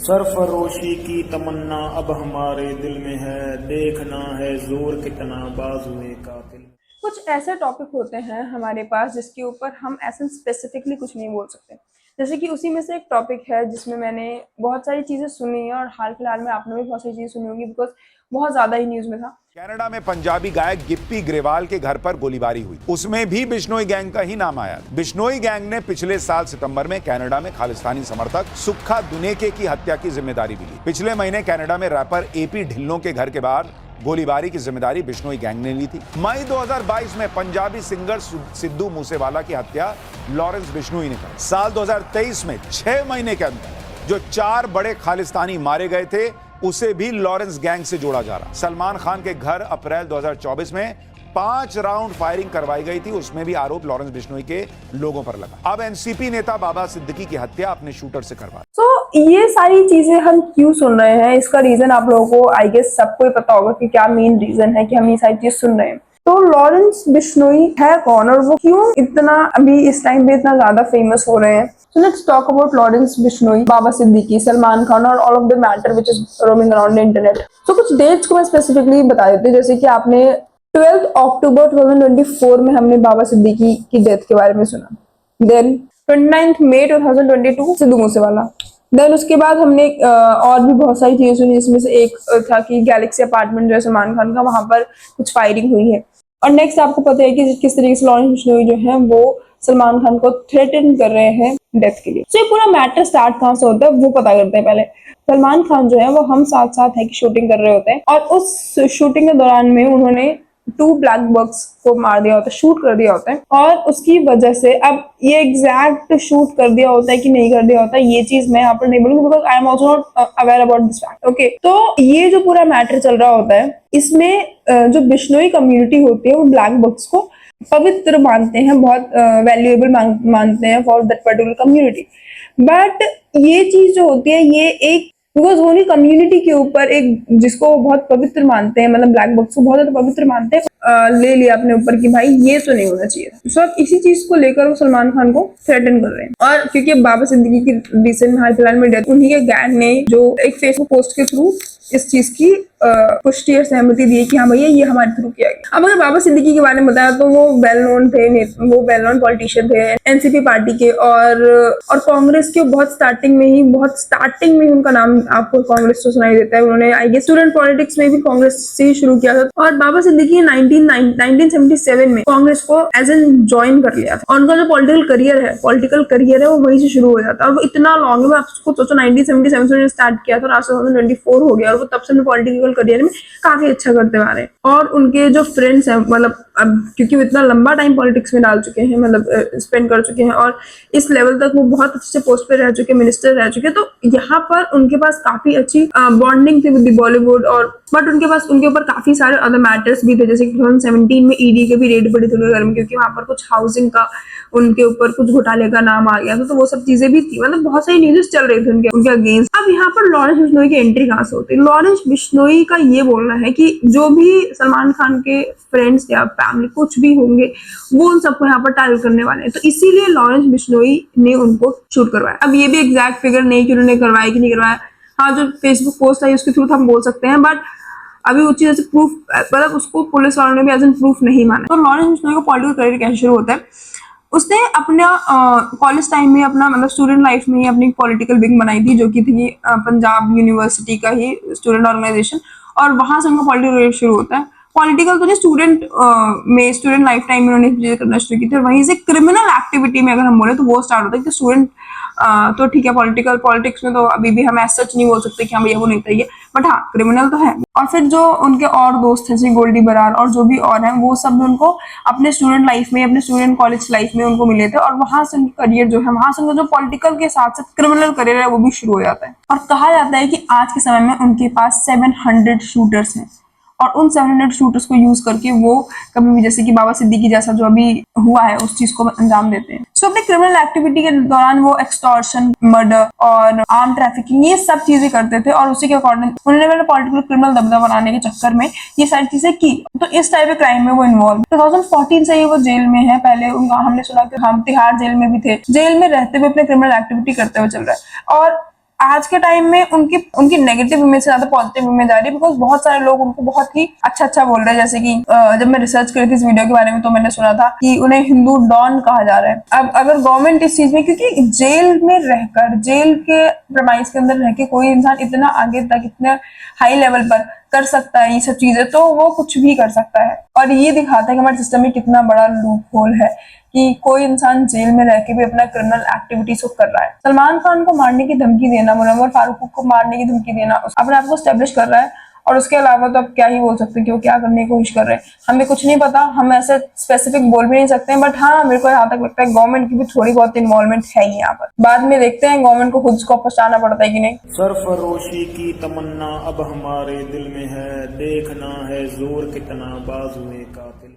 सरफरोशी की तमन्ना अब हमारे दिल में है, देखना है जोर कितना बाजुए कातिल। कुछ ऐसे टॉपिक होते हैं हमारे पास जिसके ऊपर हम ऐसे स्पेसिफिकली कुछ नहीं बोल सकते। जैसे कि उसी में से एक टॉपिक है जिसमें मैंने बहुत सारी चीज़ें सुनी है और हाल फिलहाल में आपने भी बहुत सारी चीज़ें सुनी होंगी बिकॉज बहुत ज़्यादा ही न्यूज़ में था। कनाडा में पंजाबी गायक गिप्पी ग्रेवाल के घर पर गोलीबारी हुई, उसमें भी बिश्नोई गैंग का ही नाम आया। बिश्नोई गैंग ने पिछले साल सितंबर में कनाडा में खालिस्तानी समर्थक सुक्खा दुनेके की हत्या की जिम्मेदारी भी ली। पिछले महीने कनाडा में रैपर एपी ढिल्लों के घर के बाहर गोलीबारी की जिम्मेदारी बिश्नोई गैंग ने ली थी। मई 2022 में पंजाबी सिंगर सिद्धू मूसेवाला की हत्या लॉरेंस बिश्नोई ने की। साल 2023 में 6 महीने के अंदर जो 4 बड़े खालिस्तानी मारे गए थे उसे भी लॉरेंस गैंग से जोड़ा जा रहा। सलमान खान के घर अप्रैल 2024 में 5 राउंड फायरिंग करवाई गई थी, उसमें भी आरोप लॉरेंस बिश्नोई के लोगों पर लगा। अब एनसीपी नेता बाबा सिद्दीकी की हत्या अपने शूटर से करवा। ये सारी चीजें हम क्यों सुन रहे हैं, इसका रीजन आप लोगों को आई गेस सबको ही पता होगा कि क्या मेन रीजन है कि हम ये सारी चीज सुन रहे हैं। तो लॉरेंस बिश्नोई है कौन और वो क्यों इतना अभी इस टाइम पे इतना ज्यादा फेमस हो रहे हैं। So let's talk about Lawrence Bishnoi, बाबा सिद्दीकी, सलमान खान और all of the matter which is roaming around the internet. So कुछ डेट्स को मैं स्पेसिफिकली बता देती हूँ। जैसे कि आपने 12 अक्टूबर 2024 में हमने बाबा सिद्दीकी की डेथ के बारे में सुना। देन 29 मई 2022 सिद्धू मूसेवाला। देन उसके बाद हमने और भी बहुत सारी चीजें सुनी, जिसमें से एक था कि गैलेक्सी अपार्टमेंट जो है सलमान खान का, वहां पर कुछ फायरिंग हुई है। और नेक्स्ट आपको पता है कि किस तरीके से लॉरेंस बिश्नोई जो है वो सलमान खान को थ्रेटन कर रहे हैं डेथ के लिए। तो ये पूरा मैटर स्टार्ट कहाँ से होता है वो पता करते हैं। पहले सलमान खान जो है वो हम साथ साथ है कि शूटिंग कर रहे होते हैं और उस शूटिंग के दौरान में उन्होंने 2 ब्लैक बॉक्स को मार दिया होता है, शूट कर दिया होता है। और उसकी वजह से अब ये एग्जैक्ट शूट कर दिया होता है कि नहीं कर दिया होता है ये चीज मैं यहाँ पर नहीं बोलूंगी because I am also not aware about this fact. Okay, तो ये जो पूरा मैटर चल रहा होता है इसमें जो बिश्नोई कम्युनिटी होती है वो ब्लैक बॉक्स को पवित्र मानते हैं, बहुत वैल्यूएबल मानते हैं for that particular community. But ये चीज जो होती है ये एक बिकॉज वो कम्युनिटी के ऊपर एक जिसको बहुत पवित्र मानते हैं, मतलब ब्लैक बॉक्स को बहुत ज्यादा पवित्र मानते हैं, ले लिया अपने ऊपर कि भाई ये तो नहीं होना चाहिए। सो अब इसी चीज को लेकर वो सलमान खान को थ्रेटन कर रहे हैं। और क्योंकि बाबा सिद्दीकी की रिसेंट में हाल फिलहाल में डेथ, उन्हीं के गैंग ने जो एक फेसबुक पोस्ट के थ्रू इस चीज की पुष्टि और सहमति दी कि हाँ भैया ये हमारे थ्रू किया गया। अब अगर बाबा सिद्दीकी के बारे में बताया तो वो वेल नोन थे, वो वेल नोन पॉलिटिशियन थे एनसीपी पार्टी के और कांग्रेस के बहुत स्टार्टिंग में ही उनका नाम आपको कांग्रेस से सुनाई देता है। उन्होंने आई गेस स्टूडेंट पॉलिटिक्स में भी कांग्रेस से ही शुरू किया था और बाबा सिद्दीकी 1977 में कांग्रेस को एज एन ज्वाइन कर लिया था और उनका जो पॉलिटिकल करियर है वो वहीं से शुरू हो जाता है। और वो इतना लॉन्ग है, आप उसको सोचो 1977 से स्टार्ट किया था और आज 2024 हो गया और वो तब से पॉलिटिकल करियर में काफी अच्छा करते आ रहे हैं। और उनके जो फ्रेंड्स हैं, मतलब अब क्योंकि वो इतना लंबा टाइम पॉलिटिक्स में डाल चुके हैं, मतलब स्पेंड कर चुके हैं और इस लेवल तक वो बहुत अच्छे पोस्ट पे रह चुके, मिनिस्टर रह चुके, तो यहाँ पर उनके पास काफी अच्छी बॉन्डिंग थी विद बॉलीवुड। और बट उनके ऊपर काफी सारे अदर मैटर्स भी थे, जैसे कि 2017 में ईडी के भी रेड पड़ी थी उनके घर में क्योंकि वहां पर कुछ हाउसिंग का उनके ऊपर कुछ घोटाले का नाम आ गया था। तो वो सब चीजें भी थी, मतलब बहुत सारी न्यूज़ चल रही थी उनके अगेंस्ट। अब यहाँ पर लॉरेंस बिश्नोई की एंट्री कहाँ से होती है? लॉरेंस बिश्नोई का ये बोलना है कि जो भी सलमान खान के फ्रेंड्स या फैमिली कुछ भी होंगे वो उन सबको यहाँ पर टारगेट करने वाले हैं, तो इसीलिए लॉरेंस बिश्नोई ने उनको शूट करवाया। अब ये भी एग्जैक्ट फिगर नहीं कि उन्होंने करवाया कि नहीं करवाया, हाँ जो फेसबुक पोस्ट आई उसके थ्रू हम बोल सकते हैं, बट अभी वो चीज प्रूफ, मतलब उसको पुलिस वालों ने भी एज एन प्रूफ नहीं माना। तो लॉरेंस बिश्नोई का पॉलिटिकल करियर कैसे शुरू होता है? उसने अपना कॉलेज टाइम में अपना मतलब स्टूडेंट लाइफ में ही अपनी पॉलिटिकल विंग बनाई थी जो कि थी पंजाब यूनिवर्सिटी का ही स्टूडेंट ऑर्गेनाइजेशन, और वहां से उनका पॉलिटिकल करियर शुरू होता है। पॉलिटिकल तो नहीं, स्टूडेंट लाइफ टाइम में उन्होंने चीजें करना शुरू की थी और वहीं से क्रिमिनल एक्टिविटी में अगर हम बोले तो वो स्टार्ट होता है कि स्टूडेंट तो ठीक है, पॉलिटिक्स में तो अभी भी हम ऐसा सच नहीं बोल सकते कि हाँ भैया वो नहीं चाहिए, बट हाँ क्रिमिनल तो है। और फिर जो उनके और दोस्त हैं जैसे गोल्डी बरार और जो भी और हैं वो सब उनको अपने स्टूडेंट लाइफ में, अपने स्टूडेंट कॉलेज लाइफ में उनको मिले थे और वहां से उनका करियर जो है, वहां से उनका जो पॉलिटिकल के साथ साथ क्रिमिनल करियर है वो भी शुरू हो जाता है। और कहा जाता है कि आज के समय में उनके पास 700 शूटर्स हैं और उन 700 शूटर्स को यूज करके वो कभी भी जैसे कि बाबा सिद्दीकी जैसा जो अभी हुआ है उस चीज को अंजाम देते हैं। सो अपने क्रिमिनल एक्टिविटी के दौरान वो एक्सटॉर्शन, मर्डर और आर्म ट्रैफिकिंग ये सब चीजें करते थे और उसी के अकॉर्डिंग उन्होंने मेरा पॉलिटिकल क्रिमिनल दबदबा बनाने के चक्कर में ये सारी चीजें की। तो इस टाइप के क्राइम में वो इन्वॉल्व 2014 से ही वो जेल में है। पहले हमने सुना कि हम तिहाड़ जेल में भी थे, जेल में रहते हुए अपने क्रिमिनल एक्टिविटी करते हुए चल रहा है। और आज के टाइम में उनकी नेगेटिव इमेज से ज्यादा पॉजिटिव इमेज आ रही है, बिकॉज बहुत सारे लोग उनको बहुत ही अच्छा बोल रहे हैं। जैसे कि जब मैं रिसर्च कर रही थी इस वीडियो के बारे में तो मैंने सुना था कि उन्हें हिंदू डॉन कहा जा रहा है। अब अगर गवर्नमेंट इस चीज में, क्योंकि जेल में रहकर, जेल के प्रमाइस के अंदर रह के कोई इंसान इतना आगे तक, इतने हाई लेवल पर कर सकता है ये सब चीजें, तो वो कुछ भी कर सकता है। और ये दिखाता है कि हमारे सिस्टम में कितना बड़ा लूप होल है कि कोई इंसान जेल में रह के भी अपना क्रिमिनल एक्टिविटीज को कर रहा है। सलमान खान को मारने की धमकी देना, मुनव्वर फारूक को मारने की धमकी देना, अपने आप को स्टेब्लिश कर रहा है। और उसके अलावा तो अब क्या ही बोल सकते हैं कि वो क्या करने की कोशिश कर रहे हैं, हमें कुछ नहीं पता, हम ऐसे स्पेसिफिक बोल भी नहीं सकते हैं। बट हाँ, मेरे को यहाँ तक लगता है गवर्नमेंट की भी थोड़ी बहुत इन्वॉल्वमेंट है ही यहाँ पर। बाद में देखते हैं गवर्नमेंट को खुद को पछताना पड़ता है कि नहीं। सरफरोशी की तमन्ना अब हमारे दिल में है, देखना है जोर कितना बाजुए कातिल।